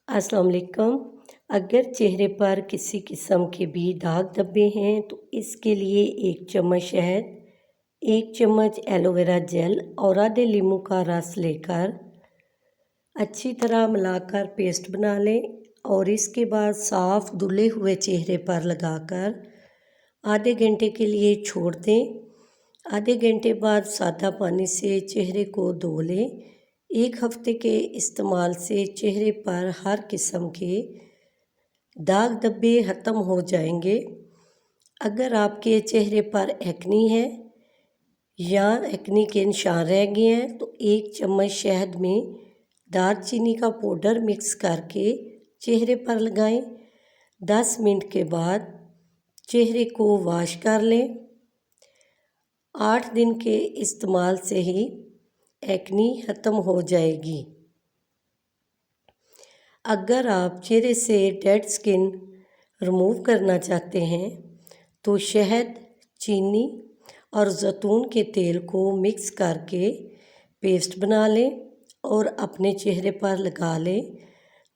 अस्सलाम वालेकुम। अगर चेहरे पर किसी किस्म के भी दाग धब्बे हैं तो इसके लिए 1 चम्मच शहद, 1 चम्मच एलोवेरा जेल और आधे लीमू का रस लेकर अच्छी तरह मिलाकर पेस्ट बना लें और इसके बाद साफ़ धुले हुए चेहरे पर लगाकर आधे घंटे के लिए छोड़ दें। आधे घंटे बाद सादा पानी से चेहरे को धो लें। 1 हफ्ते के इस्तेमाल से चेहरे पर हर किस्म के दाग धब्बे ख़त्म हो जाएंगे। अगर आपके चेहरे पर एक्नी है या एक्नी के निशान रह गए हैं तो 1 चम्मच शहद में दालचीनी का पाउडर मिक्स करके चेहरे पर लगाएं। 10 मिनट के बाद चेहरे को वॉश कर लें। 8 दिन के इस्तेमाल से ही एक्नी ख़त्म हो जाएगी। अगर आप चेहरे से डेड स्किन रिमूव करना चाहते हैं तो शहद, चीनी और जैतून के तेल को मिक्स करके पेस्ट बना लें और अपने चेहरे पर लगा लें।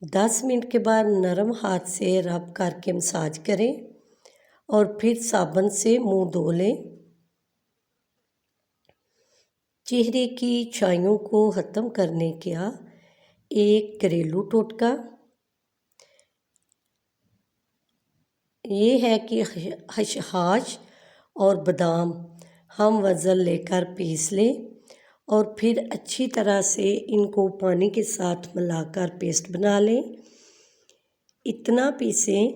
10 मिनट के बाद नरम हाथ से रब करके मसाज करें और फिर साबुन से मुंह धो लें। चेहरे की छाइयों को ख़त्म करने का एक घरेलू टोटका ये है कि खसखस और बादाम हम वज़न लेकर पीस लें और फिर अच्छी तरह से इनको पानी के साथ मिलाकर पेस्ट बना लें। इतना पीसें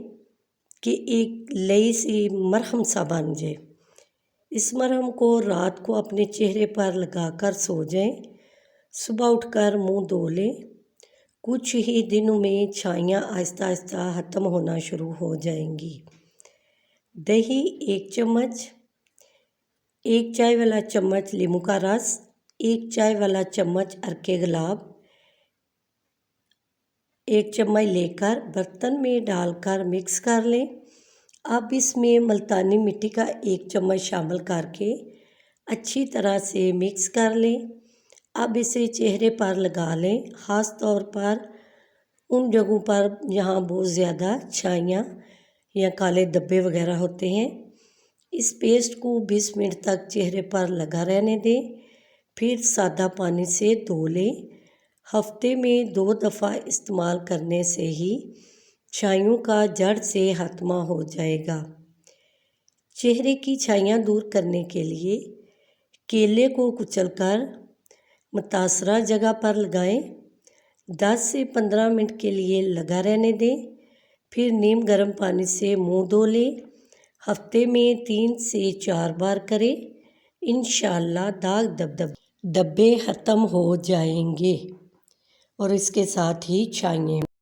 कि एक लई सी मरहम सा बन जाए। इस मरहम को रात को अपने चेहरे पर लगाकर सो जाएं। सुबह उठकर मुंह धो लें। कुछ ही दिनों में छाइयाँ आहिस्ता आहिस्ता ख़त्म होना शुरू हो जाएंगी। दही 1 चम्मच, 1 चाय वाला चम्मच नींबू का रस, 1 चाय वाला चम्मच अरके गुलाब 1 चम्मच लेकर बर्तन में डालकर मिक्स कर लें। अब इसमें मुल्तानी मिट्टी का 1 चम्मच शामिल करके अच्छी तरह से मिक्स कर लें। अब इसे चेहरे पर लगा लें, ख़ास तौर पर उन जगहों पर जहाँ बहुत ज़्यादा छाइयाँ या काले धब्बे वगैरह होते हैं। इस पेस्ट को 20 मिनट तक चेहरे पर लगा रहने दें, फिर सादा पानी से धो लें। हफ्ते में 2 दफ़ा इस्तेमाल करने से ही छाइयों का जड़ से खात्मा हो जाएगा। चेहरे की छाइयाँ दूर करने के लिए केले को कुचलकर मुतासरा जगह पर लगाएं। 10 से 15 मिनट के लिए लगा रहने दें, फिर नीम गर्म पानी से मुंह धो लें। हफ्ते में 3 से 4 बार करें। इंशाअल्लाह दाग धब्बे ख़त्म हो जाएंगे और इसके साथ ही छाइयाँ